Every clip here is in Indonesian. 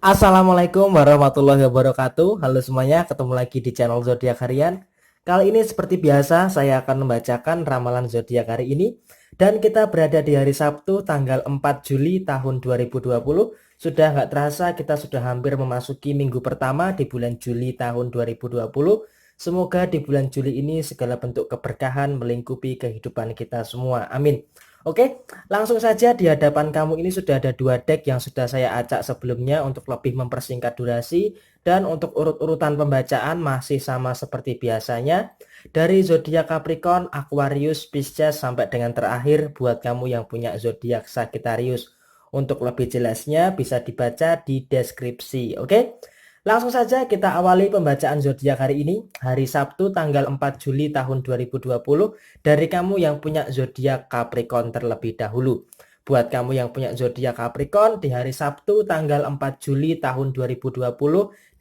Assalamualaikum warahmatullahi wabarakatuh. Halo semuanya, ketemu lagi di channel Zodiak Harian. Kali ini seperti biasa saya akan membacakan ramalan zodiak hari ini dan kita berada di hari Sabtu tanggal 4 Juli tahun 2020. Sudah nggak terasa kita sudah hampir memasuki minggu pertama di bulan Juli tahun 2020. Semoga di bulan Juli ini segala bentuk keberkahan melingkupi kehidupan kita semua. Amin. Oke, langsung saja di hadapan kamu ini sudah ada dua deck yang sudah saya acak sebelumnya untuk lebih mempersingkat durasi, dan untuk urut-urutan pembacaan masih sama seperti biasanya dari zodiak Capricorn, Aquarius, Pisces sampai dengan terakhir buat kamu yang punya zodiak Sagittarius. Untuk lebih jelasnya bisa dibaca di deskripsi. Oke. Langsung saja kita awali pembacaan zodiak hari ini, hari Sabtu tanggal 4 Juli tahun 2020 dari kamu yang punya zodiak Capricorn terlebih dahulu. Buat kamu yang punya zodiak Capricorn di hari Sabtu tanggal 4 Juli tahun 2020,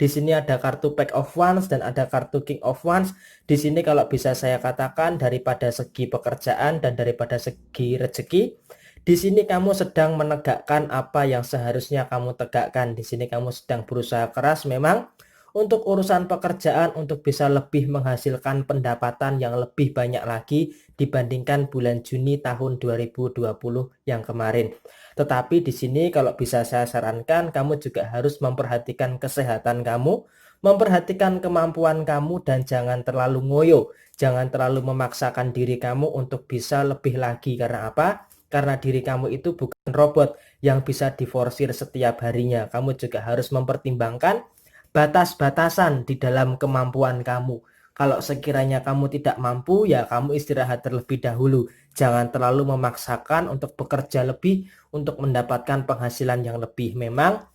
di sini ada kartu Pack of Wands dan ada kartu King of Wands. Di sini kalau bisa saya katakan daripada segi pekerjaan dan daripada segi rezeki, di sini kamu sedang menegakkan apa yang seharusnya kamu tegakkan. Di sini kamu sedang berusaha keras memang untuk urusan pekerjaan untuk bisa lebih menghasilkan pendapatan yang lebih banyak lagi dibandingkan bulan Juni tahun 2020 yang kemarin. Tetapi di sini kalau bisa saya sarankan kamu juga harus memperhatikan kesehatan kamu, memperhatikan kemampuan kamu dan jangan terlalu ngoyo, jangan terlalu memaksakan diri kamu untuk bisa lebih lagi. Karena apa? Karena diri kamu itu bukan robot yang bisa diforsir setiap harinya. Kamu juga harus mempertimbangkan batas-batasan di dalam kemampuan kamu. Kalau sekiranya kamu tidak mampu, ya kamu istirahat terlebih dahulu. Jangan terlalu memaksakan untuk bekerja lebih untuk mendapatkan penghasilan yang lebih. Memang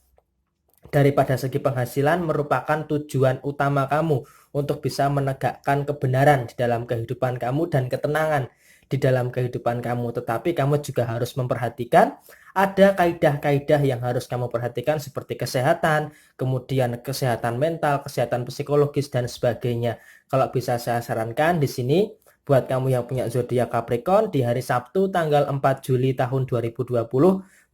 daripada segi penghasilan merupakan tujuan utama kamu untuk bisa menegakkan kebenaran di dalam kehidupan kamu dan ketenangan di dalam kehidupan kamu. Tetapi kamu juga harus memperhatikan ada kaidah-kaidah yang harus kamu perhatikan seperti kesehatan, kemudian kesehatan mental, kesehatan psikologis dan sebagainya. Kalau bisa saya sarankan di sini buat kamu yang punya zodiak Capricorn di hari Sabtu tanggal 4 Juli tahun 2020,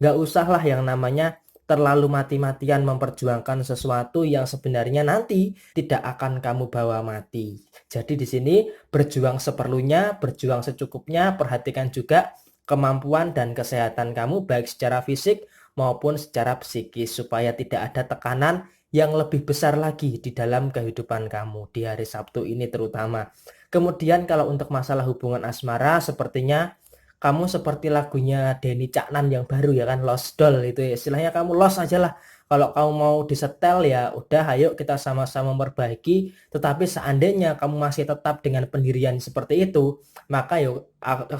nggak usahlah yang namanya terlalu mati-matian memperjuangkan sesuatu yang sebenarnya nanti tidak akan kamu bawa mati. Jadi di sini berjuang seperlunya, berjuang secukupnya, perhatikan juga kemampuan dan kesehatan kamu baik secara fisik maupun secara psikis supaya tidak ada tekanan yang lebih besar lagi di dalam kehidupan kamu di hari Sabtu ini terutama. Kemudian kalau untuk masalah hubungan asmara sepertinya kamu seperti lagunya Denny Caknan yang baru ya kan, Lost Doll itu ya. Istilahnya kamu lost aja lah. Kalau kamu mau disetel ya udah ayo kita sama-sama memperbaiki. Tetapi seandainya kamu masih tetap dengan pendirian seperti itu, maka yuk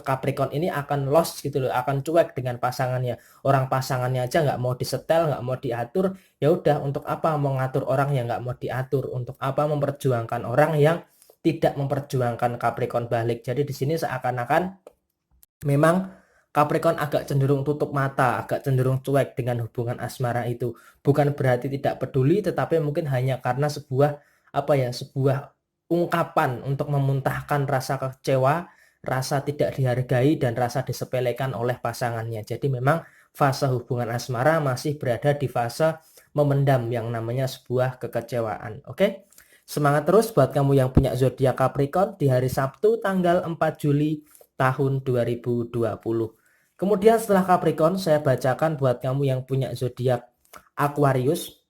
Capricorn ini akan lost gitu loh, akan cuek dengan pasangannya. Orang pasangannya aja nggak mau disetel, nggak mau diatur, ya udah untuk apa mau ngatur orang yang nggak mau diatur? Untuk apa memperjuangkan orang yang tidak memperjuangkan Capricorn balik? Jadi di sini seakan-akan memang Capricorn agak cenderung tutup mata, agak cenderung cuek dengan hubungan asmara itu. Bukan berarti tidak peduli, tetapi mungkin hanya karena sebuah sebuah ungkapan untuk memuntahkan rasa kecewa, rasa tidak dihargai dan rasa disepelekan oleh pasangannya. Jadi memang fase hubungan asmara masih berada di fase memendam yang namanya sebuah kekecewaan. Oke? Semangat terus buat kamu yang punya zodiak Capricorn di hari Sabtu tanggal 4 Juli tahun 2020. Kemudian setelah Capricorn saya bacakan buat kamu yang punya zodiak Aquarius.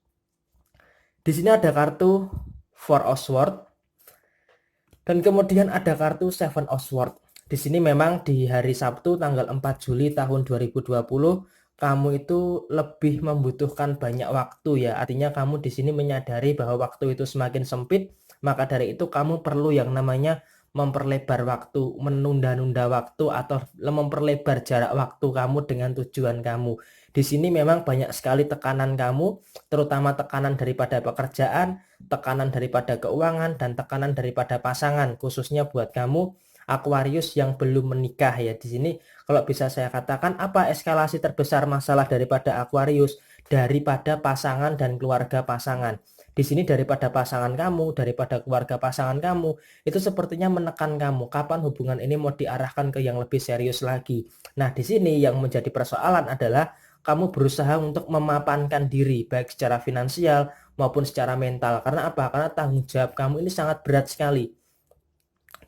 Di sini ada kartu Four of Swords dan kemudian ada kartu Seven of Swords. Di sini memang di hari Sabtu tanggal 4 Juli tahun 2020 kamu itu lebih membutuhkan banyak waktu ya. Artinya kamu di sini menyadari bahwa waktu itu semakin sempit, maka dari itu kamu perlu yang namanya memperlebar waktu, menunda-nunda waktu atau memperlebar jarak waktu kamu dengan tujuan kamu. Di sini memang banyak sekali tekanan kamu, terutama tekanan daripada pekerjaan, tekanan daripada keuangan dan tekanan daripada pasangan, khususnya buat kamu Aquarius yang belum menikah ya. Di sini kalau bisa saya katakan apa eskalasi terbesar masalah daripada Aquarius? Daripada pasangan dan keluarga pasangan. Di sini daripada pasangan kamu, daripada keluarga pasangan kamu, itu sepertinya menekan kamu. Kapan hubungan ini mau diarahkan ke yang lebih serius lagi? Nah, di sini yang menjadi persoalan adalah kamu berusaha untuk memapankan diri baik secara finansial maupun secara mental. Karena apa? Karena tanggung jawab kamu ini sangat berat sekali.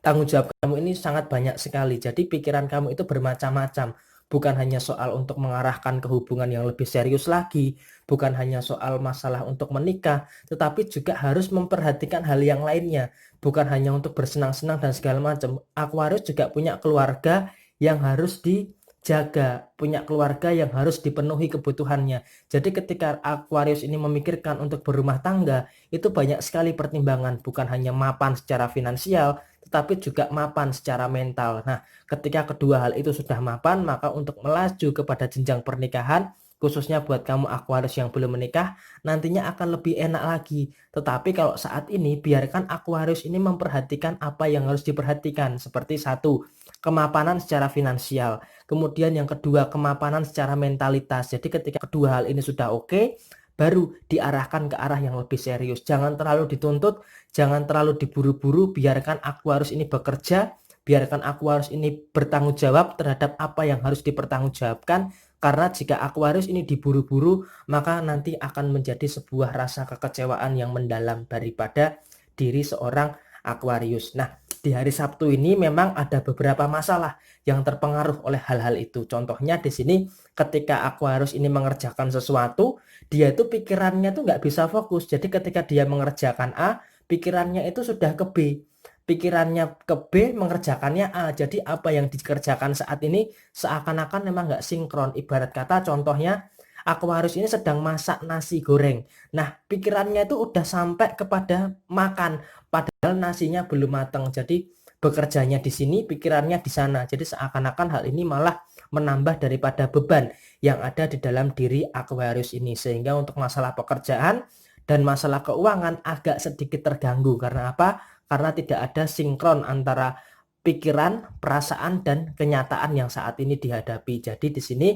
Tanggung jawab kamu ini sangat banyak sekali. Jadi pikiran kamu itu bermacam-macam. Bukan hanya soal untuk mengarahkan ke hubungan yang lebih serius lagi, bukan hanya soal masalah untuk menikah, tetapi juga harus memperhatikan hal yang lainnya. Bukan hanya untuk bersenang-senang dan segala macam. Aquarius juga punya keluarga yang harus dijaga, punya keluarga yang harus dipenuhi kebutuhannya. Jadi ketika Aquarius ini memikirkan untuk berumah tangga, itu banyak sekali pertimbangan, bukan hanya mapan secara finansial, tetapi juga mapan secara mental. Nah, ketika kedua hal itu sudah mapan, maka untuk melaju kepada jenjang pernikahan, khususnya buat kamu Aquarius yang belum menikah, nantinya akan lebih enak lagi. Tetapi kalau saat ini, biarkan Aquarius ini memperhatikan apa yang harus diperhatikan. Seperti satu, kemapanan secara finansial. Kemudian yang kedua, kemapanan secara mentalitas. Jadi ketika kedua hal ini sudah oke, baru diarahkan ke arah yang lebih serius. Jangan terlalu dituntut, jangan terlalu diburu-buru, biarkan Aquarius ini bekerja, biarkan Aquarius ini bertanggung jawab terhadap apa yang harus dipertanggungjawabkan. Karena jika Aquarius ini diburu-buru, maka nanti akan menjadi sebuah rasa kekecewaan yang mendalam daripada diri seorang Aquarius. Nah, di hari Sabtu ini memang ada beberapa masalah yang terpengaruh oleh hal-hal itu. Contohnya di sini ketika Aquarius ini mengerjakan sesuatu, dia itu pikirannya tuh nggak bisa fokus. Jadi ketika dia mengerjakan A, pikirannya itu sudah ke B. Pikirannya ke B, mengerjakannya A. Jadi apa yang dikerjakan saat ini seakan-akan memang nggak sinkron. Ibarat kata contohnya Aquarius ini sedang masak nasi goreng. Nah, pikirannya itu udah sampai kepada makan, padahal nasinya belum matang. Jadi bekerjanya di sini, pikirannya di sana. Jadi seakan-akan hal ini malah menambah daripada beban yang ada di dalam diri Aquarius ini. Sehingga untuk masalah pekerjaan dan masalah keuangan agak sedikit terganggu. Karena apa? Karena tidak ada sinkron antara pikiran, perasaan, dan kenyataan yang saat ini dihadapi. Jadi di sini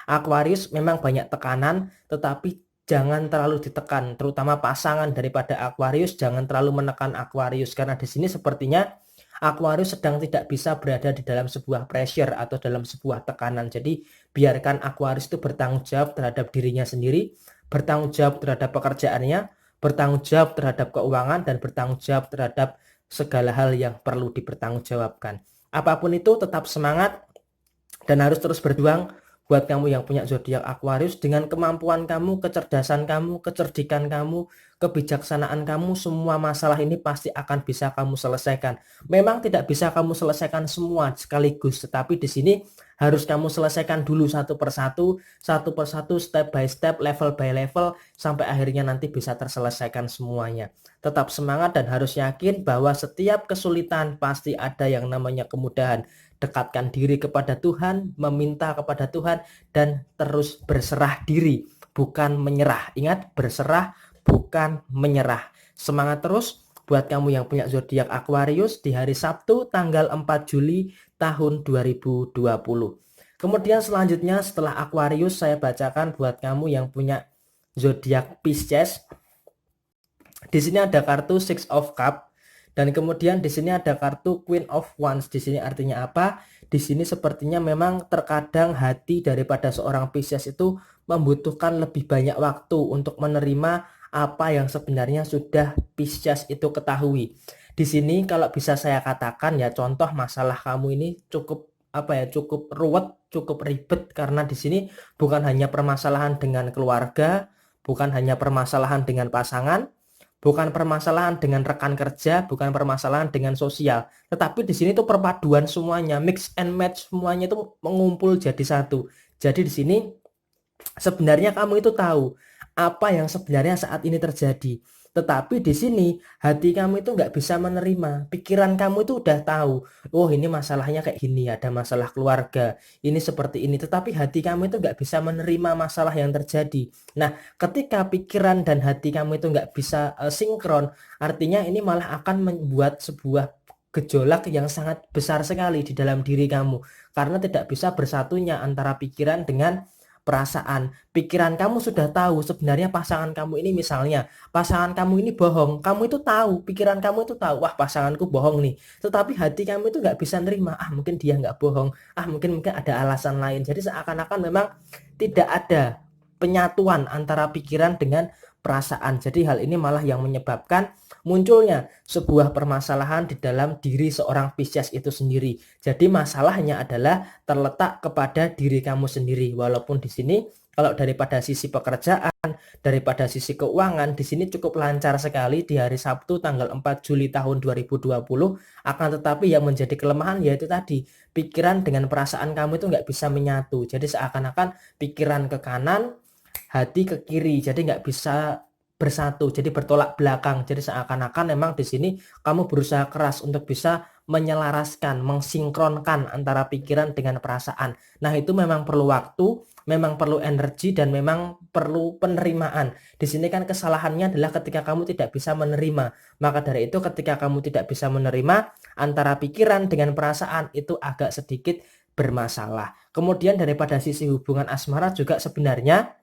Aquarius memang banyak tekanan, tetapi jangan terlalu ditekan, terutama pasangan daripada Aquarius jangan terlalu menekan Aquarius, karena di sini sepertinya Aquarius sedang tidak bisa berada di dalam sebuah pressure atau dalam sebuah tekanan. Jadi biarkan Aquarius itu bertanggung jawab terhadap dirinya sendiri, bertanggung jawab terhadap pekerjaannya, bertanggung jawab terhadap keuangan, dan bertanggung jawab terhadap segala hal yang perlu dipertanggungjawabkan. Apapun itu tetap semangat dan harus terus berjuang. Buat kamu yang punya zodiak Aquarius, dengan kemampuan kamu, kecerdasan kamu, kecerdikan kamu, kebijaksanaan kamu, semua masalah ini pasti akan bisa kamu selesaikan. Memang tidak bisa kamu selesaikan semua sekaligus, tetapi di sini harus kamu selesaikan dulu satu persatu, step by step, level by level, sampai akhirnya nanti bisa terselesaikan semuanya. Tetap semangat dan harus yakin bahwa setiap kesulitan pasti ada yang namanya kemudahan. Dekatkan diri kepada Tuhan, meminta kepada Tuhan, dan terus berserah diri, bukan menyerah. Ingat, berserah bukan menyerah. Semangat terus buat kamu yang punya zodiak Aquarius di hari Sabtu tanggal 4 Juli tahun 2020. Kemudian selanjutnya setelah Aquarius, saya bacakan buat kamu yang punya zodiak Pisces. Di sini ada kartu Six of Cups. Dan kemudian di sini ada kartu Queen of Wands. Di sini artinya apa? Di sini sepertinya memang terkadang hati daripada seorang Pisces itu membutuhkan lebih banyak waktu untuk menerima apa yang sebenarnya sudah Pisces itu ketahui. Di sini kalau bisa saya katakan ya, contoh masalah kamu ini cukup cukup ruwet, cukup ribet, karena di sini bukan hanya permasalahan dengan keluarga, bukan hanya permasalahan dengan pasangan, bukan permasalahan dengan rekan kerja, bukan permasalahan dengan sosial, tetapi di sini tuh perpaduan semuanya, mix and match, semuanya itu mengumpul jadi satu. Jadi di sini sebenarnya kamu itu tahu apa yang sebenarnya saat ini terjadi, tetapi di sini hati kamu itu nggak bisa menerima. Pikiran kamu itu udah tahu, oh ini masalahnya kayak gini, ada masalah keluarga, ini seperti ini, tetapi hati kamu itu nggak bisa menerima masalah yang terjadi. Nah, ketika pikiran dan hati kamu itu nggak bisa sinkron, artinya ini malah akan membuat sebuah gejolak yang sangat besar sekali di dalam diri kamu, karena tidak bisa bersatunya antara pikiran dengan perasaan. Pikiran kamu sudah tahu sebenarnya pasangan kamu ini, misalnya pasangan kamu ini bohong, kamu itu tahu, pikiran kamu itu tahu, wah pasanganku bohong nih. Tetapi hati kamu itu nggak bisa nerima, ah mungkin dia nggak bohong, ah mungkin ada alasan lain. Jadi seakan-akan memang tidak ada penyatuan antara pikiran dengan perasaan. Jadi hal ini malah yang menyebabkan munculnya sebuah permasalahan di dalam diri seorang Pisces itu sendiri. Jadi masalahnya adalah terletak kepada diri kamu sendiri. Walaupun di sini kalau daripada sisi pekerjaan, daripada sisi keuangan, di sini cukup lancar sekali di hari Sabtu tanggal 4 Juli tahun 2020. Akan tetapi yang menjadi kelemahan yaitu tadi, pikiran dengan perasaan kamu itu nggak bisa menyatu. Jadi seakan-akan pikiran ke kanan, hati ke kiri, jadi nggak bisa bersatu, jadi bertolak belakang. Jadi seakan-akan memang di sini kamu berusaha keras untuk bisa menyelaraskan, mensinkronkan antara pikiran dengan perasaan. Nah itu memang perlu waktu, memang perlu energi, dan memang perlu penerimaan. Di sini kan kesalahannya adalah ketika kamu tidak bisa menerima. Maka dari itu ketika kamu tidak bisa menerima antara pikiran dengan perasaan, itu agak sedikit bermasalah. Kemudian daripada sisi hubungan asmara juga sebenarnya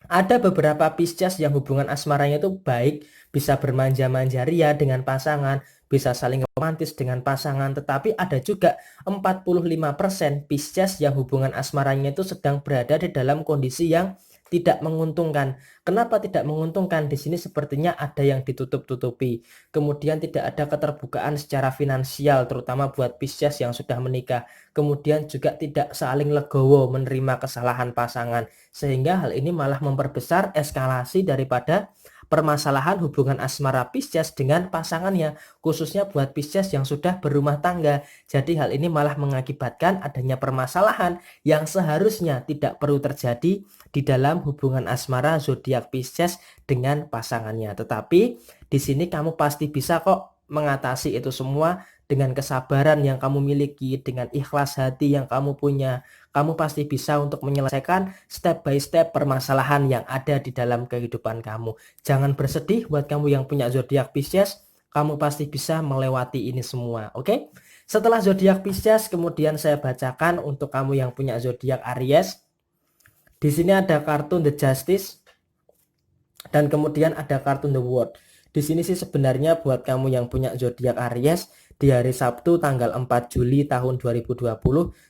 ada beberapa Pisces yang hubungan asmaranya itu baik, bisa bermanja-manja ria dengan pasangan, bisa saling romantis dengan pasangan, tetapi ada juga 45% Pisces yang hubungan asmaranya itu sedang berada di dalam kondisi yang tidak menguntungkan. Kenapa tidak menguntungkan? Di sini sepertinya ada yang ditutup-tutupi. Kemudian tidak ada keterbukaan secara finansial, terutama buat Pisces yang sudah menikah. Kemudian juga tidak saling legowo menerima kesalahan pasangan. Sehingga hal ini malah memperbesar eskalasi daripada permasalahan hubungan asmara Pisces dengan pasangannya, khususnya buat Pisces yang sudah berumah tangga. Jadi hal ini malah mengakibatkan adanya permasalahan yang seharusnya tidak perlu terjadi di dalam hubungan asmara zodiak Pisces dengan pasangannya. Tetapi di sini kamu pasti bisa kok mengatasi itu semua dengan kesabaran yang kamu miliki, dengan ikhlas hati yang kamu punya. Kamu pasti bisa untuk menyelesaikan step by step permasalahan yang ada di dalam kehidupan kamu. Jangan bersedih buat kamu yang punya zodiak Pisces, kamu pasti bisa melewati ini semua, oke? Setelah zodiak Pisces, kemudian saya bacakan untuk kamu yang punya zodiak Aries. Di sini ada kartu The Justice dan kemudian ada kartu The World. Di sini sih sebenarnya buat kamu yang punya zodiak Aries di hari Sabtu tanggal 4 Juli tahun 2020,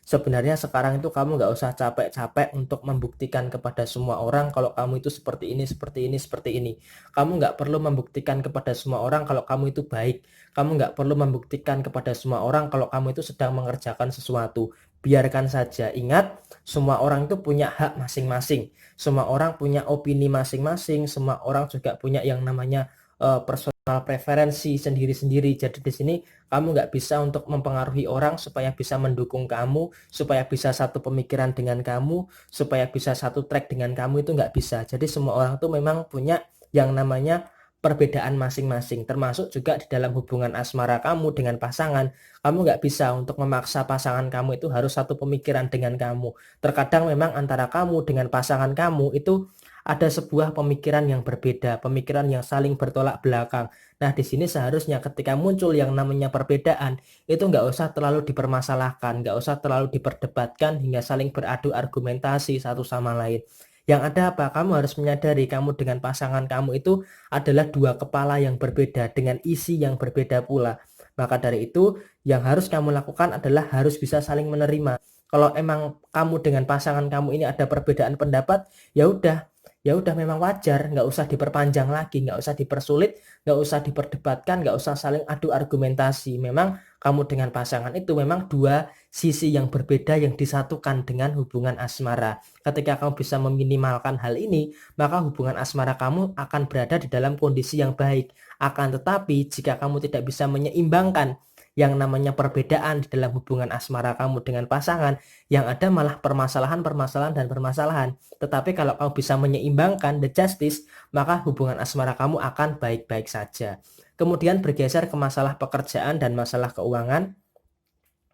sebenarnya sekarang itu kamu nggak usah capek-capek untuk membuktikan kepada semua orang kalau kamu itu seperti ini, seperti ini, seperti ini. Kamu nggak perlu membuktikan kepada semua orang kalau kamu itu baik. Kamu nggak perlu membuktikan kepada semua orang kalau kamu itu sedang mengerjakan sesuatu. Biarkan saja. Ingat, semua orang itu punya hak masing-masing. Semua orang punya opini masing-masing. Semua orang juga punya yang namanya personal preferensi sendiri-sendiri. Jadi di sini kamu nggak bisa untuk mempengaruhi orang supaya bisa mendukung kamu, supaya bisa satu pemikiran dengan kamu, supaya bisa satu track dengan kamu, itu nggak bisa. Jadi semua orang tuh memang punya yang namanya perbedaan masing-masing, termasuk juga di dalam hubungan asmara kamu dengan pasangan. Kamu nggak bisa untuk memaksa pasangan kamu itu harus satu pemikiran dengan kamu. Terkadang memang antara kamu dengan pasangan kamu itu ada sebuah pemikiran yang berbeda, pemikiran yang saling bertolak belakang. Nah, di sini seharusnya ketika muncul yang namanya perbedaan, itu nggak usah terlalu dipermasalahkan, nggak usah terlalu diperdebatkan hingga saling beradu argumentasi satu sama lain. Yang ada apa? Kamu harus menyadari kamu dengan pasangan kamu itu adalah dua kepala yang berbeda dengan isi yang berbeda pula. Maka dari itu, yang harus kamu lakukan adalah harus bisa saling menerima. Kalau emang kamu dengan pasangan kamu ini ada perbedaan pendapat, ya udah memang wajar, nggak usah diperpanjang lagi, nggak usah dipersulit, nggak usah diperdebatkan, nggak usah saling adu argumentasi. Memang kamu dengan pasangan itu memang dua sisi yang berbeda yang disatukan dengan hubungan asmara. Ketika kamu bisa meminimalkan hal ini, maka hubungan asmara kamu akan berada di dalam kondisi yang baik. Akan tetapi jika kamu tidak bisa menyeimbangkan yang namanya perbedaan di dalam hubungan asmara kamu dengan pasangan, yang ada malah permasalahan dan permasalahan. Tetapi kalau kamu bisa menyeimbangkan The Justice, maka hubungan asmara kamu akan baik-baik saja. Kemudian bergeser ke masalah pekerjaan dan masalah keuangan.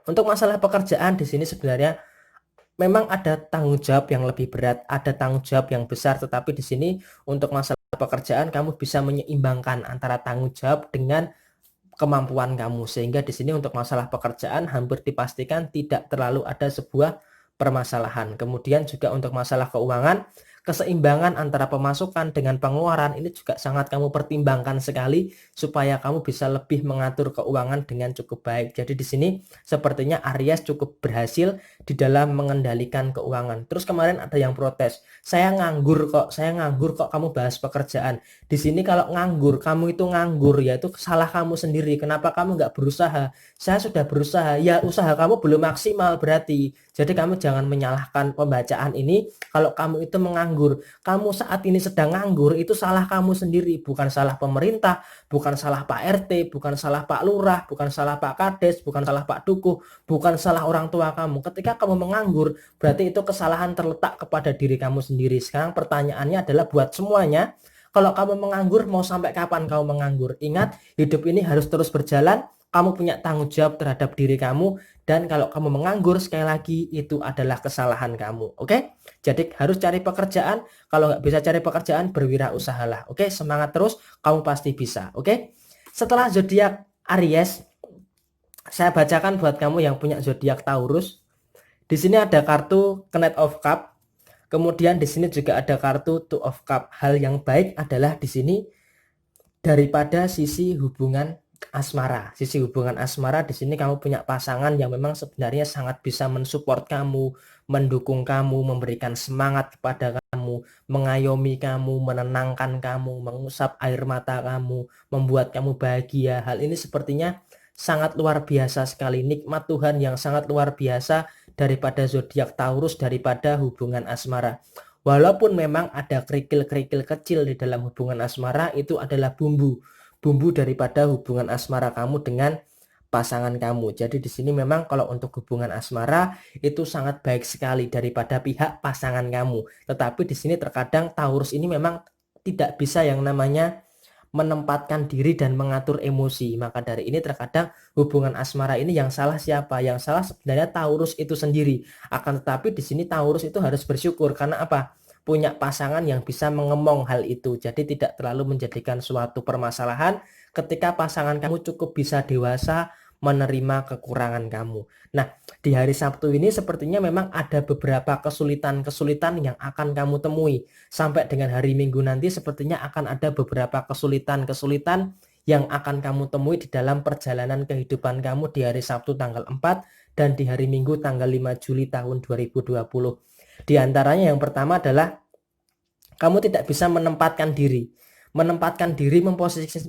Untuk masalah pekerjaan di sini sebenarnya memang ada tanggung jawab yang lebih berat, ada tanggung jawab yang besar, tetapi di sini untuk masalah pekerjaan kamu bisa menyeimbangkan antara tanggung jawab dengan kemampuan kamu, sehingga di sini untuk masalah pekerjaan hampir dipastikan tidak terlalu ada sebuah permasalahan. Kemudian juga untuk masalah keuangan, keseimbangan antara pemasukan dengan pengeluaran ini juga sangat kamu pertimbangkan sekali supaya kamu bisa lebih mengatur keuangan dengan cukup baik. Jadi di sini sepertinya Aries cukup berhasil di dalam mengendalikan keuangan. Terus kemarin ada yang protes, saya nganggur kok kamu bahas pekerjaan. Di sini kalau nganggur, kamu itu nganggur, ya itu salah kamu sendiri. Kenapa kamu nggak berusaha? Saya sudah berusaha, ya usaha kamu belum maksimal berarti. Jadi kamu jangan menyalahkan pembacaan ini kalau kamu itu menganggur. Kamu saat ini sedang nganggur, itu salah kamu sendiri, bukan salah pemerintah, bukan salah Pak RT, bukan salah Pak Lurah, bukan salah Pak Kades, bukan salah Pak Dukuh, bukan salah orang tua kamu. Ketika kamu menganggur, berarti itu kesalahan terletak kepada diri kamu sendiri. Sekarang pertanyaannya adalah buat semuanya, kalau kamu menganggur, mau sampai kapan kamu menganggur? Ingat, hidup ini harus terus berjalan. Kamu punya tanggung jawab terhadap diri kamu, dan kalau kamu menganggur, sekali lagi itu adalah kesalahan kamu. Oke? Jadi harus cari pekerjaan. Kalau nggak bisa cari pekerjaan, berwirausahalah. Oke? Semangat terus, kamu pasti bisa. Oke? Setelah zodiak Aries, saya bacakan buat kamu yang punya zodiak Taurus. Di sini ada kartu Knight of Cup. Kemudian di sini juga ada kartu Two of Cup. Hal yang baik adalah di sini daripada sisi hubungan asmara. Sisi hubungan asmara di sini kamu punya pasangan yang memang sebenarnya sangat bisa mensupport kamu, mendukung kamu, memberikan semangat kepada kamu, mengayomi kamu, menenangkan kamu, mengusap air mata kamu, membuat kamu bahagia. Hal ini sepertinya sangat luar biasa sekali, nikmat Tuhan yang sangat luar biasa daripada zodiak Taurus, daripada hubungan asmara. Walaupun memang ada kerikil-kerikil kecil di dalam hubungan asmara, itu adalah bumbu daripada hubungan asmara kamu dengan pasangan kamu. Jadi di sini memang kalau untuk hubungan asmara itu sangat baik sekali daripada pihak pasangan kamu. Tetapi di sini terkadang Taurus ini memang tidak bisa yang namanya menempatkan diri dan mengatur emosi. Maka dari ini terkadang hubungan asmara ini yang salah siapa? Yang salah sebenarnya Taurus itu sendiri. Akan tetapi di sini Taurus itu harus bersyukur karena apa? Punya pasangan yang bisa mengemong hal itu. Jadi tidak terlalu menjadikan suatu permasalahan ketika pasangan kamu cukup bisa dewasa menerima kekurangan kamu. Nah, di hari Sabtu ini sepertinya memang ada beberapa kesulitan-kesulitan yang akan kamu temui. Sampai dengan hari Minggu nanti sepertinya akan ada beberapa kesulitan-kesulitan yang akan kamu temui di dalam perjalanan kehidupan kamu di hari Sabtu tanggal 4 dan di hari Minggu tanggal 5 Juli tahun 2020. Di antaranya yang pertama adalah kamu tidak bisa menempatkan diri. Menempatkan diri,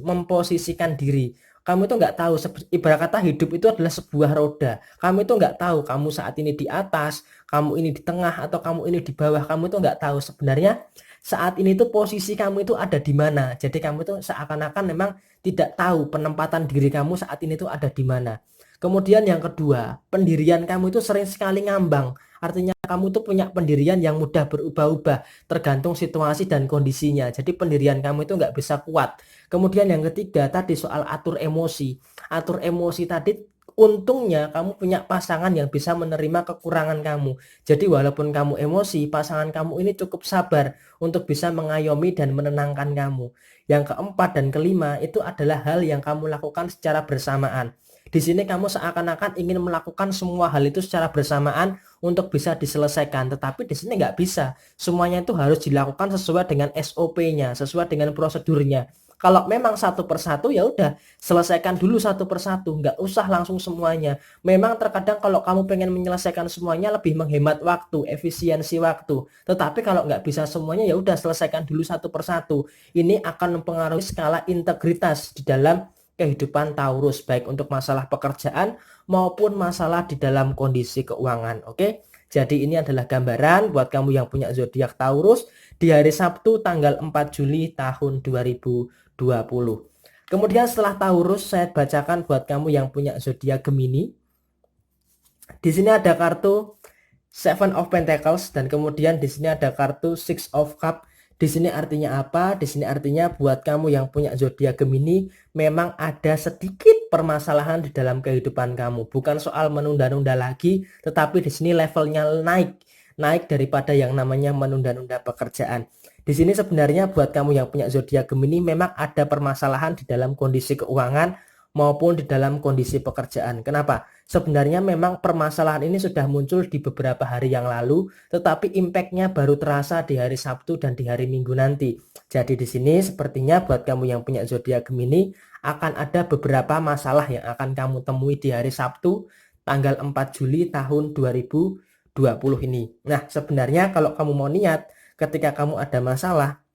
memposisikan diri. Kamu itu nggak tahu, ibarat kata hidup itu adalah sebuah roda. Kamu itu nggak tahu kamu saat ini di atas, kamu ini di tengah, atau kamu ini di bawah. Kamu itu nggak tahu sebenarnya saat ini tuh posisi kamu itu ada di mana. Jadi kamu itu seakan-akan memang tidak tahu penempatan diri kamu saat ini tuh ada di mana. Kemudian yang kedua, pendirian kamu itu sering sekali ngambang. Artinya kamu tuh punya pendirian yang mudah berubah-ubah tergantung situasi dan kondisinya. Jadi pendirian kamu itu nggak bisa kuat. Kemudian yang ketiga tadi soal atur emosi. Atur emosi tadi, untungnya kamu punya pasangan yang bisa menerima kekurangan kamu. Jadi walaupun kamu emosi, pasangan kamu ini cukup sabar untuk bisa mengayomi dan menenangkan kamu. Yang keempat dan kelima itu adalah hal yang kamu lakukan secara bersamaan. Di sini kamu seakan-akan ingin melakukan semua hal itu secara bersamaan untuk bisa diselesaikan, tetapi di sini nggak bisa. Semuanya itu harus dilakukan sesuai dengan SOP-nya, sesuai dengan prosedurnya. Kalau memang satu persatu ya udah selesaikan dulu satu persatu, nggak usah langsung semuanya. Memang terkadang kalau kamu pengen menyelesaikan semuanya lebih menghemat waktu, efisiensi waktu. Tetapi kalau nggak bisa semuanya ya udah selesaikan dulu satu persatu. Ini akan mempengaruhi skala integritas di dalam kehidupan Taurus, baik untuk masalah pekerjaan maupun masalah di dalam kondisi keuangan. Oke, jadi ini adalah gambaran buat kamu yang punya zodiak Taurus di hari Sabtu tanggal 4 Juli tahun 2020. Kemudian setelah Taurus, saya bacakan buat kamu yang punya zodiak Gemini. Di sini ada kartu Seven of Pentacles dan kemudian di sini ada kartu Six of Cup. Di sini artinya apa? Di sini artinya buat kamu yang punya zodiak Gemini memang ada sedikit permasalahan di dalam kehidupan kamu. Bukan soal menunda-nunda lagi, tetapi di sini levelnya naik daripada yang namanya menunda-nunda pekerjaan. Di sini sebenarnya buat kamu yang punya zodiak Gemini memang ada permasalahan di dalam kondisi keuangan maupun di dalam kondisi pekerjaan. Kenapa? Sebenarnya memang permasalahan ini sudah muncul di beberapa hari yang lalu, tetapi impact-nya baru terasa di hari Sabtu dan di hari Minggu nanti. Jadi di sini sepertinya buat kamu yang punya zodiak Gemini akan ada beberapa masalah yang akan kamu temui di hari Sabtu tanggal 4 Juli tahun 2020 ini. Nah, sebenarnya kalau kamu mau niat ketika kamu ada masalah,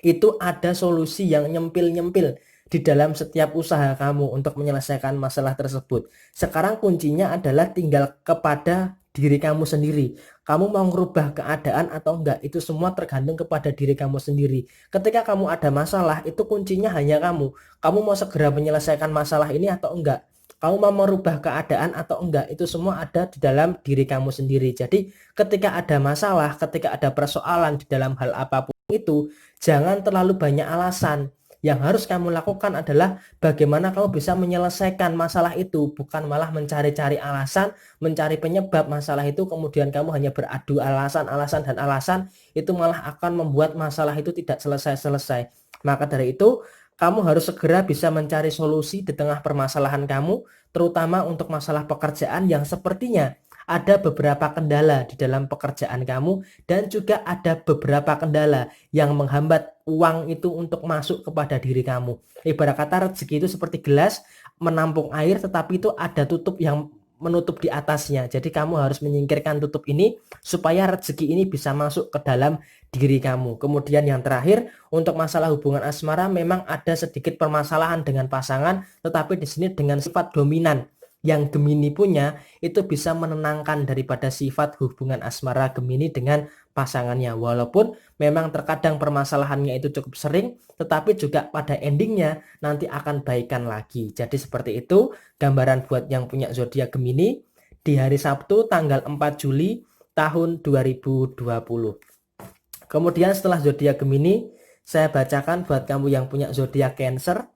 itu ada solusi yang nyempil-nyempil di dalam setiap usaha kamu untuk menyelesaikan masalah tersebut. Sekarang kuncinya adalah tinggal kepada diri kamu sendiri. Kamu mau merubah keadaan atau enggak, itu semua tergantung kepada diri kamu sendiri. Ketika kamu ada masalah, itu kuncinya hanya kamu. Kamu mau segera menyelesaikan masalah ini atau enggak? Kamu mau merubah keadaan atau enggak, itu semua ada di dalam diri kamu sendiri. Jadi ketika ada masalah, ketika ada persoalan di dalam hal apapun itu, jangan terlalu banyak alasan. Yang harus kamu lakukan adalah bagaimana kamu bisa menyelesaikan masalah itu, bukan malah mencari-cari alasan, mencari penyebab masalah itu, kemudian kamu hanya beradu alasan, dan alasan, itu malah akan membuat masalah itu tidak selesai-selesai. Maka dari itu, kamu harus segera bisa mencari solusi di tengah permasalahan kamu, terutama untuk masalah pekerjaan yang sepertinya ada beberapa kendala di dalam pekerjaan kamu, dan juga ada beberapa kendala yang menghambat uang itu untuk masuk kepada diri kamu. Ibarat kata rezeki itu seperti gelas menampung air, tetapi itu ada tutup yang menutup di atasnya. Jadi kamu harus menyingkirkan tutup ini supaya rezeki ini bisa masuk ke dalam diri kamu. Kemudian yang terakhir, untuk masalah hubungan asmara memang ada sedikit permasalahan dengan pasangan, tetapi di sini dengan sifat dominan yang Gemini punya itu bisa menenangkan daripada sifat hubungan asmara Gemini dengan pasangannya. Walaupun memang terkadang permasalahannya itu cukup sering, tetapi juga pada endingnya nanti akan baikan lagi. Jadi seperti itu gambaran buat yang punya zodiak Gemini di hari Sabtu tanggal 4 Juli tahun 2020. Kemudian setelah zodiak Gemini, saya bacakan buat kamu yang punya zodiak Cancer.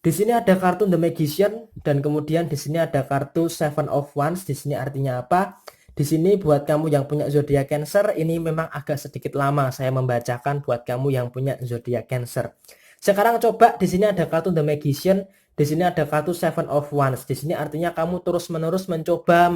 Di sini ada kartu The Magician, dan kemudian di sini ada kartu Seven of Wands. Di sini artinya apa? Di sini buat kamu yang punya zodiak Cancer, ini memang agak sedikit lama saya membacakan buat kamu yang punya zodiak Cancer. Sekarang coba di sini ada kartu The Magician, di sini ada kartu Seven of Wands. Di sini artinya kamu terus-menerus mencoba,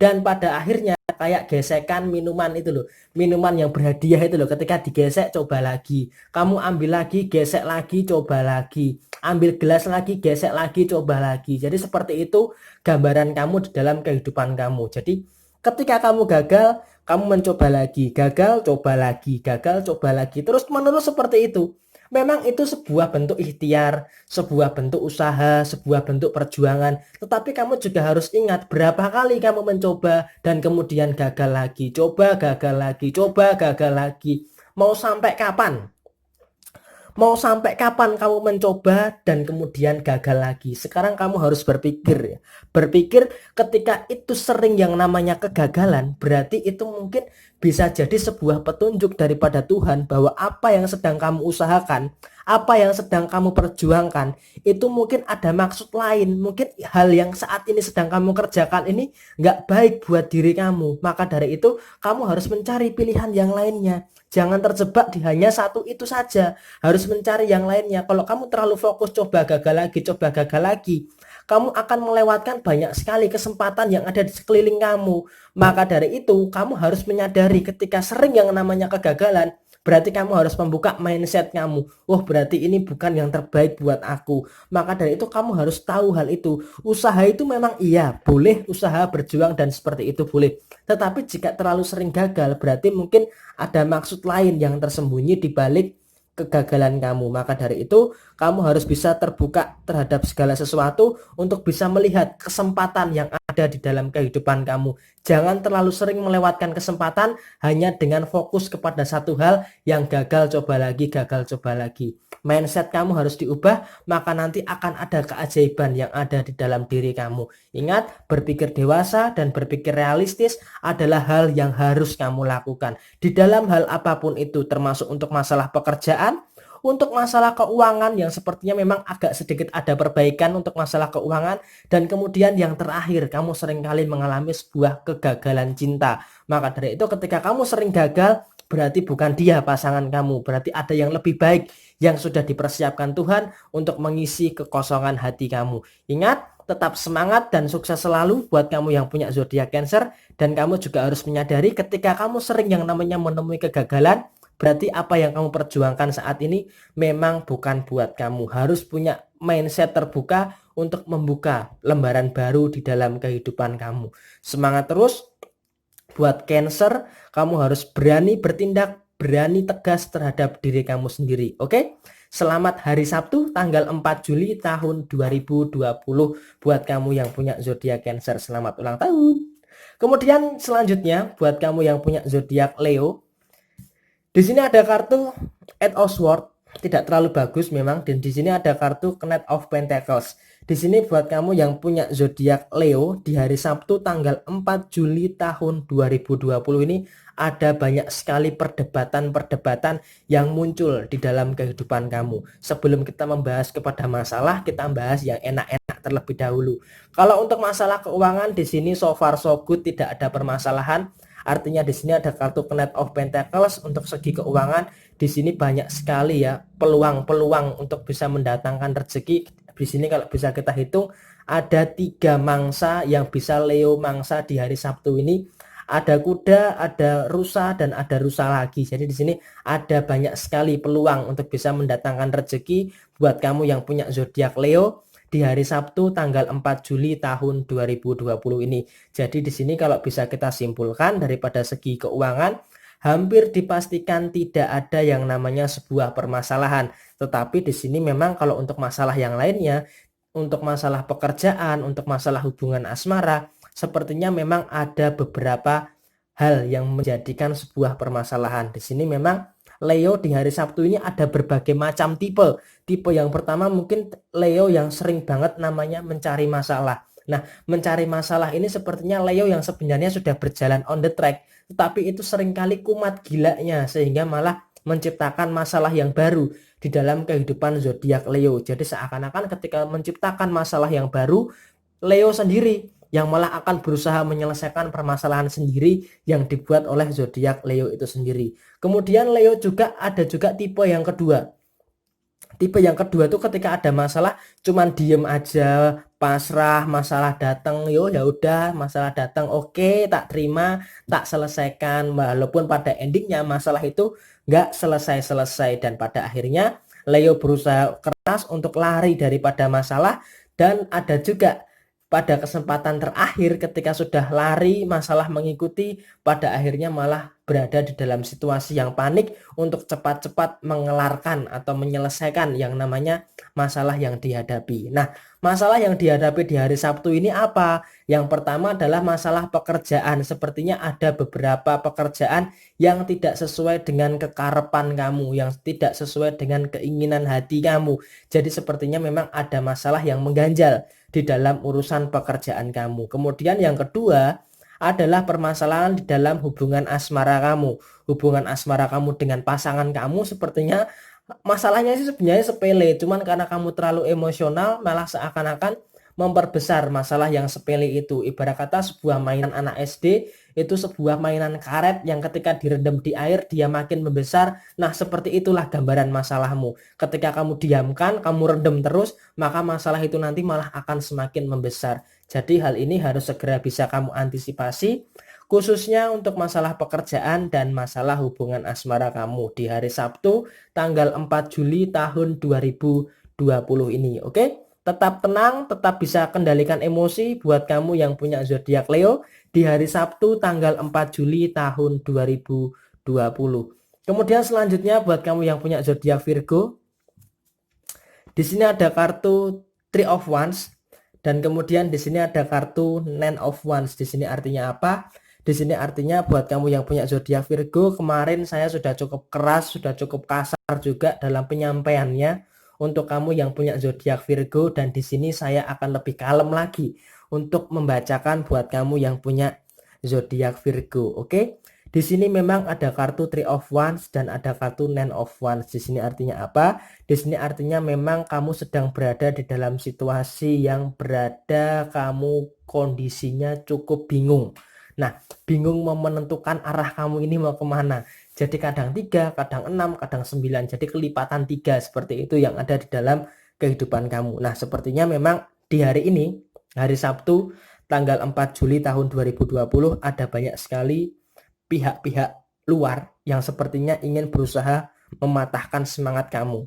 dan pada akhirnya kayak gesekan minuman itu loh, minuman yang berhadiah itu loh, ketika digesek coba lagi, kamu ambil lagi, gesek lagi, coba lagi, ambil gelas lagi, gesek lagi, coba lagi. Jadi seperti itu gambaran kamu di dalam kehidupan kamu. Jadi ketika kamu gagal, kamu mencoba lagi, gagal, coba lagi, gagal, coba lagi, terus menerus seperti itu. Memang itu sebuah bentuk ikhtiar, sebuah bentuk usaha, sebuah bentuk perjuangan. Tetapi kamu juga harus ingat berapa kali kamu mencoba dan kemudian gagal lagi. Coba, gagal lagi, coba, gagal lagi. Mau sampai kapan? Mau sampai kapan kamu mencoba dan kemudian gagal lagi? Sekarang kamu harus berpikir ya. Berpikir ketika itu sering yang namanya kegagalan, berarti itu mungkin bisa jadi sebuah petunjuk daripada Tuhan bahwa apa yang sedang kamu usahakan, apa yang sedang kamu perjuangkan, itu mungkin ada maksud lain. Mungkin hal yang saat ini sedang kamu kerjakan ini nggak baik buat diri kamu. Maka dari itu kamu harus mencari pilihan yang lainnya. Jangan terjebak di hanya satu itu saja, harus mencari yang lainnya. Kalau kamu terlalu fokus coba gagal lagi, kamu akan melewatkan banyak sekali kesempatan yang ada di sekeliling kamu. Maka dari itu kamu harus menyadari ketika sering yang namanya kegagalan, berarti kamu harus membuka mindset kamu. Oh, berarti ini bukan yang terbaik buat aku. Maka dari itu kamu harus tahu hal itu. Usaha itu memang iya, boleh usaha, berjuang, dan seperti itu boleh. Tetapi jika terlalu sering gagal, berarti mungkin ada maksud lain yang tersembunyi di balik kegagalan kamu. Maka dari itu kamu harus bisa terbuka terhadap segala sesuatu untuk bisa melihat kesempatan yang ada di dalam kehidupan kamu. Jangan terlalu sering melewatkan kesempatan hanya dengan fokus kepada satu hal yang gagal coba lagi, gagal coba lagi. Mindset kamu harus diubah, maka nanti akan ada keajaiban yang ada di dalam diri kamu. Ingat, berpikir dewasa dan berpikir realistis adalah hal yang harus kamu lakukan. Di dalam hal apapun itu, termasuk untuk masalah pekerjaan, untuk masalah keuangan yang sepertinya memang agak sedikit ada perbaikan untuk masalah keuangan, dan kemudian yang terakhir, kamu seringkali mengalami sebuah kegagalan cinta. Maka dari itu ketika kamu sering gagal, berarti bukan dia pasangan kamu, berarti ada yang lebih baik yang sudah dipersiapkan Tuhan untuk mengisi kekosongan hati kamu. Ingat, tetap semangat dan sukses selalu buat kamu yang punya zodiak Cancer, dan kamu juga harus menyadari ketika kamu sering yang namanya menemui kegagalan, berarti apa yang kamu perjuangkan saat ini memang bukan buat kamu. Harus punya mindset terbuka untuk membuka lembaran baru di dalam kehidupan kamu. Semangat terus. Buat Cancer, kamu harus berani bertindak, berani tegas terhadap diri kamu sendiri. Oke? Selamat hari Sabtu tanggal 4 Juli tahun 2020 buat kamu yang punya zodiak Cancer. Selamat ulang tahun. Kemudian selanjutnya buat kamu yang punya zodiak Leo, di sini ada kartu Eight of Swords, tidak terlalu bagus memang, dan di sini ada kartu Knight of Pentacles. Di sini buat kamu yang punya zodiak Leo di hari Sabtu tanggal 4 Juli tahun 2020 ini ada banyak sekali perdebatan-perdebatan yang muncul di dalam kehidupan kamu. Sebelum kita membahas kepada masalah, kita bahas yang enak-enak terlebih dahulu. Kalau untuk masalah keuangan di sini so far so good, tidak ada permasalahan. Artinya di sini ada kartu Knight of Pentacles. Untuk segi keuangan di sini banyak sekali ya peluang-peluang untuk bisa mendatangkan rezeki. Di sini kalau bisa kita hitung ada 3 mangsa yang bisa Leo mangsa di hari Sabtu ini. Ada kuda, ada rusa, dan ada rusa lagi. Jadi di sini ada banyak sekali peluang untuk bisa mendatangkan rezeki buat kamu yang punya zodiak Leo di hari Sabtu tanggal 4 Juli tahun 2020 ini. Jadi di sini kalau bisa kita simpulkan daripada segi keuangan, hampir dipastikan tidak ada yang namanya sebuah permasalahan. Tetapi di sini memang kalau untuk masalah yang lainnya, untuk masalah pekerjaan, untuk masalah hubungan asmara, sepertinya memang ada beberapa hal yang menjadikan sebuah permasalahan. Di sini memang Leo di hari Sabtu ini ada berbagai macam tipe. Tipe yang pertama mungkin Leo yang sering banget namanya mencari masalah. Nah, mencari masalah ini sepertinya Leo yang sebenarnya sudah berjalan on the track, tetapi itu seringkali kumat gilanya sehingga malah menciptakan masalah yang baru di dalam kehidupan zodiak Leo. Jadi seakan-akan ketika menciptakan masalah yang baru, Leo sendiri yang malah akan berusaha menyelesaikan permasalahan sendiri yang dibuat oleh zodiak Leo itu sendiri. Kemudian Leo juga ada juga tipe yang kedua. Tipe yang kedua tuh ketika ada masalah cuman diem aja, pasrah, masalah datang, yo ya udah, masalah datang, oke, tak terima, tak selesaikan, walaupun pada endingnya masalah itu nggak selesai-selesai, dan pada akhirnya Leo berusaha keras untuk lari daripada masalah. Dan ada juga pada kesempatan terakhir ketika sudah lari, masalah mengikuti, pada akhirnya malah berada di dalam situasi yang panik untuk cepat-cepat mengelarkan atau menyelesaikan yang namanya masalah yang dihadapi. Nah, masalah yang dihadapi di hari Sabtu ini apa? Yang pertama adalah masalah pekerjaan. Sepertinya ada beberapa pekerjaan yang tidak sesuai dengan kekarepan kamu, yang tidak sesuai dengan keinginan hati kamu. Jadi sepertinya memang ada masalah yang mengganjal di dalam urusan pekerjaan kamu. Kemudian yang kedua adalah permasalahan di dalam hubungan asmara kamu. Hubungan asmara kamu dengan pasangan kamu sepertinya masalahnya sih sebenarnya sepele, cuman karena kamu terlalu emosional malah seakan-akan memperbesar masalah yang sepele itu. Ibarat kata sebuah mainan anak SD itu sebuah mainan karet yang ketika direndam di air dia makin membesar. Nah, seperti itulah gambaran masalahmu. Ketika kamu diamkan, kamu rendam terus, maka masalah itu nanti malah akan semakin membesar. Jadi hal ini harus segera bisa kamu antisipasi, khususnya untuk masalah pekerjaan dan masalah hubungan asmara kamu di hari Sabtu tanggal 4 Juli tahun 2020 ini. Oke? Tetap tenang, tetap bisa kendalikan emosi buat kamu yang punya zodiak Leo di hari Sabtu tanggal 4 Juli tahun 2020. Kemudian selanjutnya buat kamu yang punya zodiak Virgo, di sini ada kartu Three of Wands, dan kemudian di sini ada kartu Nine of Wands. Di sini artinya apa? Di sini artinya buat kamu yang punya zodiak Virgo, kemarin saya sudah cukup keras, sudah cukup kasar juga dalam penyampaiannya untuk kamu yang punya zodiak Virgo, dan di sini saya akan lebih kalem lagi untuk membacakan buat kamu yang punya zodiak Virgo. Oke? Di sini memang ada kartu Three of Wands dan ada kartu Nine of Wands. Di sini artinya apa? Di sini artinya memang kamu sedang berada di dalam situasi yang berada kamu kondisinya cukup bingung. Nah, bingung mau menentukan arah kamu ini mau kemana. jadi kadang 3, kadang 6, kadang 9. Jadi kelipatan 3 seperti itu yang ada di dalam kehidupan kamu. Nah, sepertinya memang di hari ini, hari Sabtu tanggal 4 Juli tahun 2020 ada banyak sekali pihak-pihak luar yang sepertinya ingin berusaha mematahkan semangat kamu.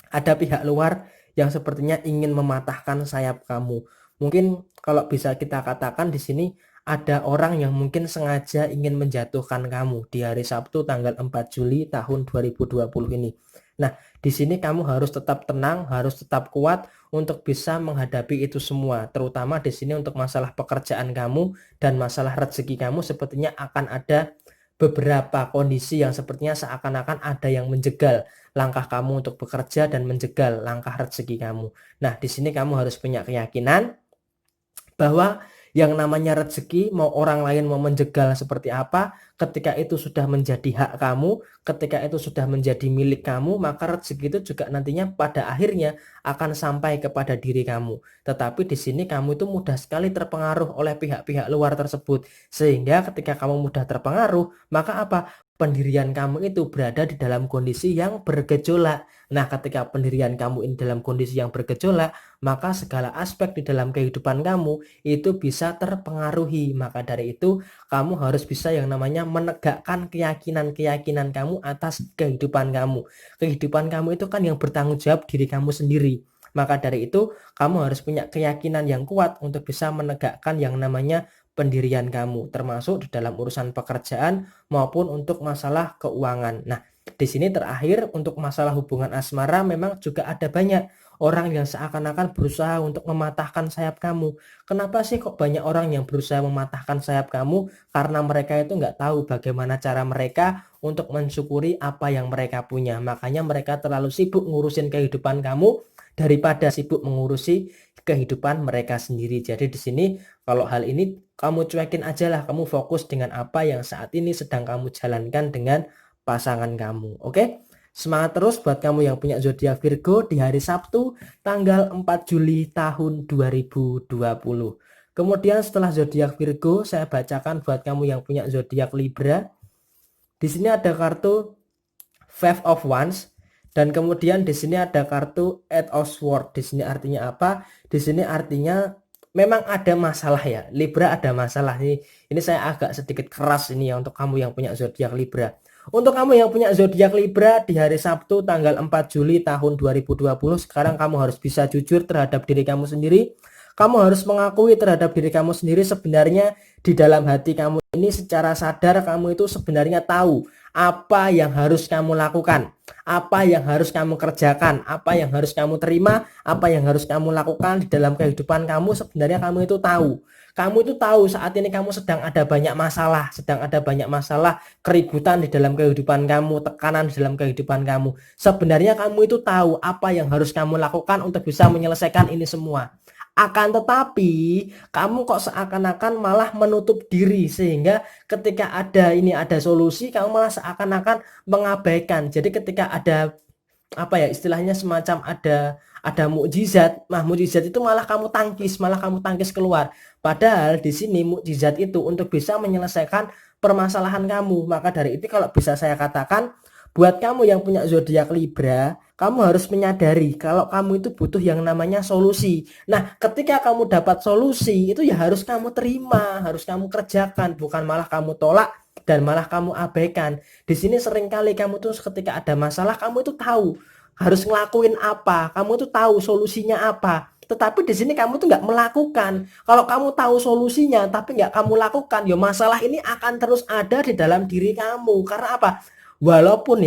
Ada pihak luar yang sepertinya ingin mematahkan sayap kamu. Mungkin kalau bisa kita katakan di sini ada orang yang mungkin sengaja ingin menjatuhkan kamu di hari Sabtu tanggal 4 Juli tahun 2020 ini. Nah, di sini kamu harus tetap tenang, harus tetap kuat untuk bisa menghadapi itu semua. Terutama di sini untuk masalah pekerjaan kamu dan masalah rezeki kamu sepertinya akan ada beberapa kondisi yang sepertinya seakan-akan ada yang menjegal langkah kamu untuk bekerja dan menjegal langkah rezeki kamu. Nah, di sini kamu harus punya keyakinan bahwa yang namanya rezeki mau orang lain mau menjegal seperti apa, ketika itu sudah menjadi hak kamu, ketika itu sudah menjadi milik kamu, maka rezeki itu juga nantinya pada akhirnya akan sampai kepada diri kamu. Tetapi di sini kamu itu mudah sekali terpengaruh oleh pihak-pihak luar tersebut, sehingga ketika kamu mudah terpengaruh, maka apa? Pendirian kamu itu berada di dalam kondisi yang bergejolak. Nah, ketika pendirian kamu ini dalam kondisi yang bergejolak, maka segala aspek di dalam kehidupan kamu itu bisa terpengaruhi. Maka dari itu kamu harus bisa yang namanya menegakkan keyakinan-keyakinan kamu atas kehidupan kamu. Kehidupan kamu itu kan yang bertanggung jawab diri kamu sendiri. Maka dari itu kamu harus punya keyakinan yang kuat untuk bisa menegakkan yang namanya pendirian kamu, termasuk di dalam urusan pekerjaan maupun untuk masalah keuangan. Nah, di sini terakhir untuk masalah hubungan asmara memang juga ada banyak orang yang seakan-akan berusaha untuk mematahkan sayap kamu. Kenapa sih kok banyak orang yang berusaha mematahkan sayap kamu? Karena mereka itu nggak tahu bagaimana cara mereka untuk mensyukuri apa yang mereka punya. Makanya mereka terlalu sibuk ngurusin kehidupan kamu daripada sibuk mengurusi kehidupan mereka sendiri. Jadi di sini kalau hal ini kamu cuekin aja lah, kamu fokus dengan apa yang saat ini sedang kamu jalankan dengan pasangan kamu. Oke? Semangat terus buat kamu yang punya zodiak Virgo di hari Sabtu tanggal 4 Juli tahun 2020. Kemudian setelah zodiak Virgo, saya bacakan buat kamu yang punya zodiak Libra. Di sini ada kartu Five of Wands dan kemudian di sini ada kartu Eight of Swords. Di sini artinya apa? Di sini artinya memang ada masalah ya. Libra ada masalah nih. Ini saya agak sedikit keras ini ya untuk kamu yang punya zodiak Libra. Untuk kamu yang punya zodiak Libra di hari Sabtu tanggal 4 Juli tahun 2020, sekarang kamu harus bisa jujur terhadap diri kamu sendiri. Kamu harus mengakui terhadap diri kamu sendiri sebenarnya di dalam hati kamu ini secara sadar kamu itu sebenarnya tahu apa yang harus kamu lakukan, apa yang harus kamu kerjakan, apa yang harus kamu terima, apa yang harus kamu lakukan di dalam kehidupan kamu. Sebenarnya kamu itu tahu. Kamu itu tahu saat ini kamu sedang ada banyak masalah, keributan di dalam kehidupan kamu, tekanan di dalam kehidupan kamu. Sebenarnya kamu itu tahu apa yang harus kamu lakukan untuk bisa menyelesaikan ini semua. Akan tetapi kamu kok seakan-akan malah menutup diri, sehingga ketika ada solusi kamu malah seakan-akan mengabaikan. Jadi ketika ada apa ya istilahnya semacam ada mukjizat, nah mukjizat itu malah kamu tangkis keluar. Padahal di sini mukjizat itu untuk bisa menyelesaikan permasalahan kamu. Maka dari itu kalau bisa saya katakan buat kamu yang punya zodiak Libra, kamu harus menyadari kalau kamu itu butuh yang namanya solusi. Nah, ketika kamu dapat solusi, itu ya harus kamu terima, harus kamu kerjakan, bukan malah kamu tolak dan malah kamu abaikan. Di sini seringkali kamu tuh ketika ada masalah, kamu itu tahu harus ngelakuin apa, kamu tuh tahu solusinya apa. Tetapi di sini kamu tuh nggak melakukan. Kalau kamu tahu solusinya, tapi nggak kamu lakukan, ya masalah ini akan terus ada di dalam diri kamu. Karena apa? Walaupun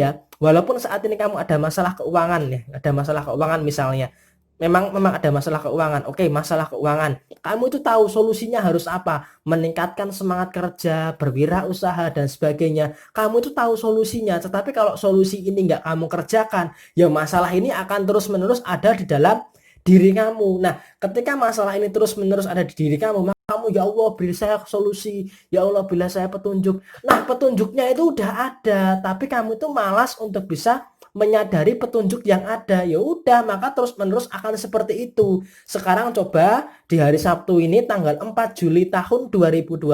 saat ini kamu ada masalah keuangan ya, ada masalah keuangan misalnya. Memang ada masalah keuangan. Oke, masalah keuangan. Kamu itu tahu solusinya harus apa? Meningkatkan semangat kerja, berwirausaha dan sebagainya. Kamu itu tahu solusinya, tetapi kalau solusi ini nggak kamu kerjakan, ya masalah ini akan terus-menerus ada di dalam diri kamu. Nah, ketika masalah ini terus-menerus ada di diri kamu, kamu ya Allah beri saya solusi, ya Allah beri saya petunjuk. Nah petunjuknya itu udah ada, tapi kamu itu malas untuk bisa menyadari petunjuk yang ada. Ya udah, maka terus-menerus akan seperti itu. Sekarang coba di hari Sabtu ini tanggal 4 Juli tahun 2020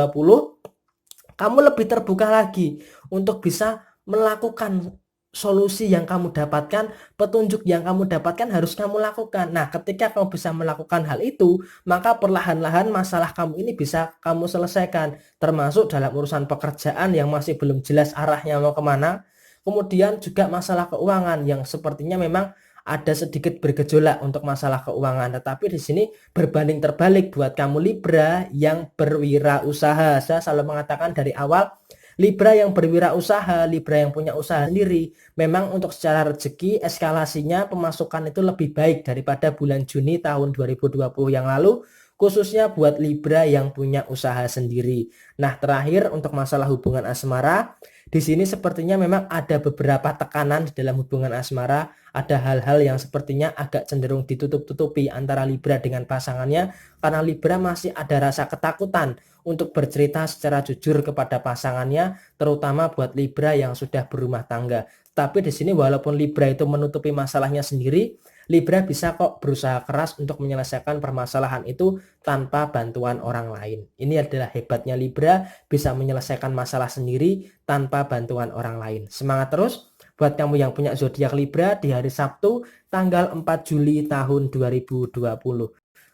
kamu lebih terbuka lagi untuk bisa melakukan solusi yang kamu dapatkan, petunjuk yang kamu dapatkan harus kamu lakukan. Nah, ketika kamu bisa melakukan hal itu, maka perlahan-lahan masalah kamu ini bisa kamu selesaikan, termasuk dalam urusan pekerjaan yang masih belum jelas arahnya mau kemana. Kemudian juga masalah keuangan yang sepertinya memang ada sedikit bergejolak untuk masalah keuangan. Tetapi di sini berbanding terbalik buat kamu Libra yang berwirausaha. Saya selalu mengatakan dari awal, Libra yang berwirausaha, Libra yang punya usaha sendiri, memang untuk secara rezeki eskalasinya pemasukan itu lebih baik daripada bulan Juni tahun 2020 yang lalu, khususnya buat Libra yang punya usaha sendiri. Nah, terakhir untuk masalah hubungan asmara, di sini sepertinya memang ada beberapa tekanan di dalam hubungan asmara, ada hal-hal yang sepertinya agak cenderung ditutup-tutupi antara Libra dengan pasangannya, karena Libra masih ada rasa ketakutan untuk bercerita secara jujur kepada pasangannya, terutama buat Libra yang sudah berumah tangga. Tapi di sini walaupun Libra itu menutupi masalahnya sendiri, Libra bisa kok berusaha keras untuk menyelesaikan permasalahan itu tanpa bantuan orang lain. Ini adalah hebatnya Libra, bisa menyelesaikan masalah sendiri tanpa bantuan orang lain. Semangat terus buat kamu yang punya zodiak Libra di hari Sabtu tanggal 4 Juli tahun 2020.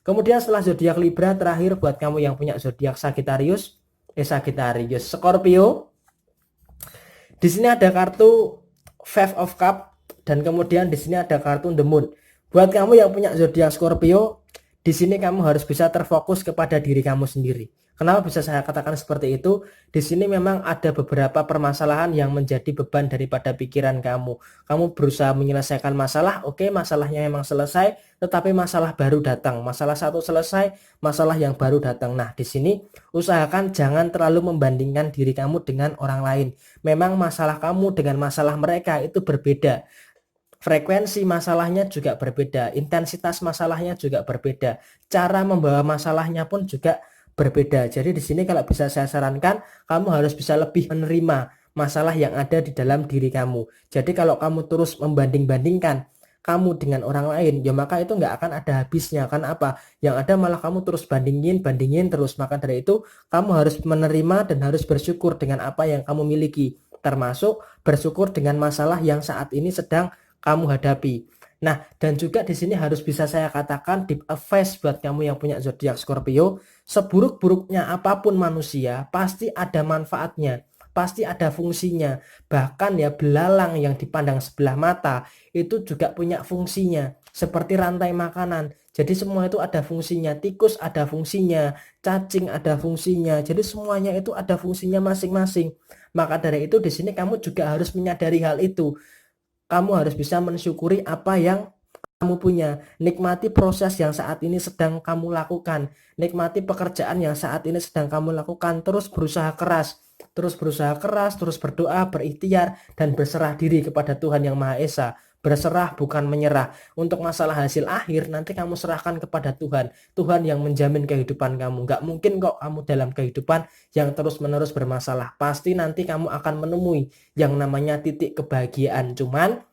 Kemudian setelah zodiak Libra, terakhir buat kamu yang punya zodiak Sagittarius, Scorpio. Di sini ada kartu Five of Cup dan kemudian di sini ada kartu The Moon. Buat kamu yang punya zodiak Scorpio, di sini kamu harus bisa terfokus kepada diri kamu sendiri. Kenapa bisa saya katakan seperti itu? Di sini memang ada beberapa permasalahan yang menjadi beban daripada pikiran kamu. Kamu berusaha menyelesaikan masalah, oke, masalahnya memang selesai, tetapi masalah baru datang. Masalah satu selesai, masalah yang baru datang. Nah, di sini usahakan jangan terlalu membandingkan diri kamu dengan orang lain. Memang masalah kamu dengan masalah mereka itu berbeda. Frekuensi masalahnya juga berbeda, intensitas masalahnya juga berbeda, cara membawa masalahnya pun juga berbeda. Jadi di sini kalau bisa saya sarankan, kamu harus bisa lebih menerima masalah yang ada di dalam diri kamu. Jadi kalau kamu terus membanding-bandingkan kamu dengan orang lain, ya maka itu nggak akan ada habisnya. Kan apa? Yang ada malah kamu terus bandingin terus. Maka dari itu kamu harus menerima dan harus bersyukur dengan apa yang kamu miliki, termasuk bersyukur dengan masalah yang saat ini sedang kamu hadapi. Nah, dan juga di sini harus bisa saya katakan deep advice buat kamu yang punya zodiak Scorpio, seburuk-buruknya apapun manusia, pasti ada manfaatnya, pasti ada fungsinya. Bahkan ya belalang yang dipandang sebelah mata itu juga punya fungsinya, seperti rantai makanan. Jadi semua itu ada fungsinya, tikus ada fungsinya, cacing ada fungsinya. Jadi semuanya itu ada fungsinya masing-masing. Maka dari itu di sini kamu juga harus menyadari hal itu. Kamu harus bisa mensyukuri apa yang kamu punya. Nikmati proses yang saat ini sedang kamu lakukan. Nikmati pekerjaan yang saat ini sedang kamu lakukan. Terus berusaha keras. Terus berdoa, berikhtiar, dan berserah diri kepada Tuhan Yang Maha Esa. Berserah bukan menyerah. Untuk masalah hasil akhir nanti kamu serahkan kepada Tuhan. Tuhan yang menjamin kehidupan kamu. Gak mungkin kok kamu dalam kehidupan yang terus-menerus bermasalah. Pasti nanti kamu akan menemui yang namanya titik kebahagiaan. Cuman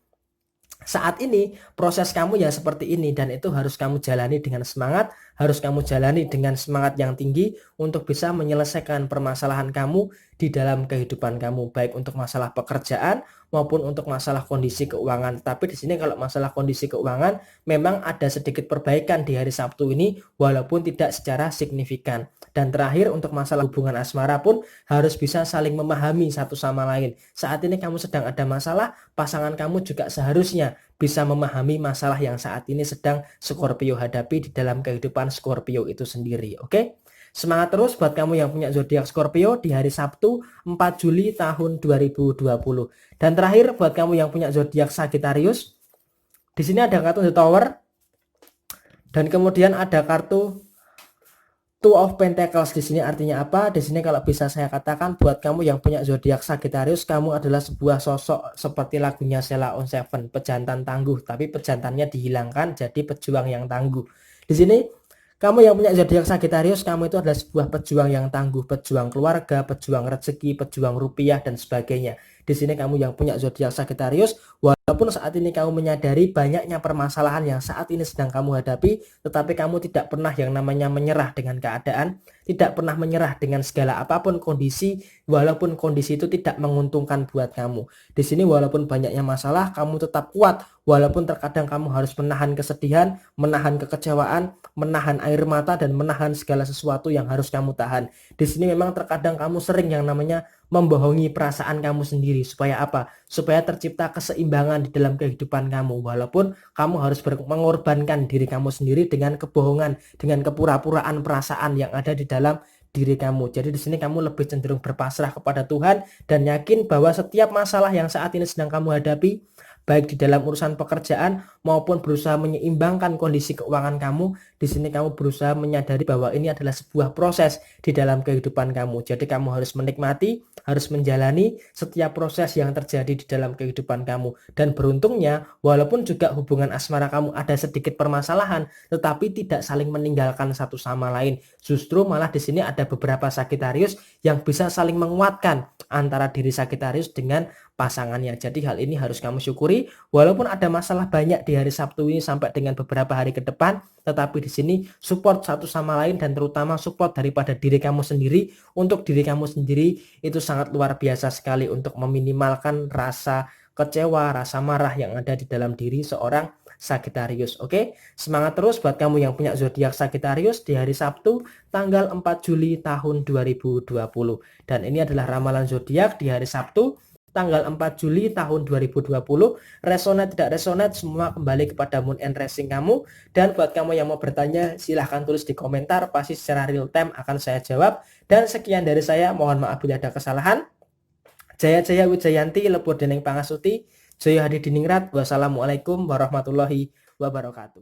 saat ini proses kamu ya seperti ini, dan itu harus kamu jalani dengan semangat, harus kamu jalani dengan semangat yang tinggi untuk bisa menyelesaikan permasalahan kamu di dalam kehidupan kamu, baik untuk masalah pekerjaan maupun untuk masalah kondisi keuangan. Tapi di sini kalau masalah kondisi keuangan memang ada sedikit perbaikan di hari Sabtu ini walaupun tidak secara signifikan. Dan terakhir untuk masalah hubungan asmara pun harus bisa saling memahami satu sama lain. Saat ini kamu sedang ada masalah, pasangan kamu juga seharusnya bisa memahami masalah yang saat ini sedang Scorpio hadapi di dalam kehidupan Scorpio itu sendiri. Oke? Semangat terus buat kamu yang punya zodiak Scorpio di hari Sabtu 4 Juli tahun 2020. Dan terakhir buat kamu yang punya zodiak Sagittarius, di sini ada kartu The Tower dan kemudian ada kartu Two of Pentacles. Di sini artinya apa? Di sini kalau bisa saya katakan buat kamu yang punya zodiak Sagittarius, kamu adalah sebuah sosok seperti lagunya Sheila on 7, pejantan tangguh, tapi pejantannya dihilangkan jadi pejuang yang tangguh. Di sini kamu yang punya zodiak Sagittarius, kamu itu adalah sebuah pejuang yang tangguh, pejuang keluarga, pejuang rezeki, pejuang rupiah dan sebagainya. Di sini kamu yang punya zodiak Sagittarius, walaupun saat ini kamu menyadari banyaknya permasalahan yang saat ini sedang kamu hadapi, tetapi kamu tidak pernah yang namanya menyerah dengan keadaan, tidak pernah menyerah dengan segala apapun kondisi, walaupun kondisi itu tidak menguntungkan buat kamu. Di sini walaupun banyaknya masalah, kamu tetap kuat, walaupun terkadang kamu harus menahan kesedihan, menahan kekecewaan, menahan air mata, dan menahan segala sesuatu yang harus kamu tahan. Di sini memang terkadang kamu sering yang namanya membohongi perasaan kamu sendiri. Supaya apa? Supaya tercipta keseimbangan di dalam kehidupan kamu. Walaupun kamu harus mengorbankan diri kamu sendiri dengan kebohongan, dengan kepura-puraan perasaan yang ada di dalam diri kamu. Jadi di sini kamu lebih cenderung berpasrah kepada Tuhan dan yakin bahwa setiap masalah yang saat ini sedang kamu hadapi, baik di dalam urusan pekerjaan maupun berusaha menyeimbangkan kondisi keuangan kamu, di sini kamu berusaha menyadari bahwa ini adalah sebuah proses di dalam kehidupan kamu. Jadi kamu harus menikmati, harus menjalani setiap proses yang terjadi di dalam kehidupan kamu. Dan beruntungnya, walaupun juga hubungan asmara kamu ada sedikit permasalahan, tetapi tidak saling meninggalkan satu sama lain. Justru malah di sini ada beberapa Sagittarius yang bisa saling menguatkan antara diri Sagittarius dengan pasangannya. Jadi hal ini harus kamu syukuri, walaupun ada masalah banyak di hari Sabtu ini sampai dengan beberapa hari ke depan, tetapi di sini support satu sama lain dan terutama support daripada diri kamu sendiri. Untuk diri kamu sendiri itu sangat luar biasa sekali untuk meminimalkan rasa kecewa, rasa marah yang ada di dalam diri seorang Sagittarius. Oke, semangat terus buat kamu yang punya zodiak Sagittarius di hari Sabtu tanggal 4 Juli tahun 2020. Dan ini adalah ramalan zodiak di hari Sabtu tanggal 4 Juli tahun 2020. Resonate tidak resonate semua kembali kepada moon and rising kamu. Dan buat kamu yang mau bertanya silahkan tulis di komentar, pasti secara real time akan saya jawab. Dan sekian dari saya, mohon maaf bila ada kesalahan. Jaya Jaya Wijayanti Lebur Dening Pangasuti, Jaya Hadi Diningrat. Wassalamualaikum warahmatullahi wabarakatuh.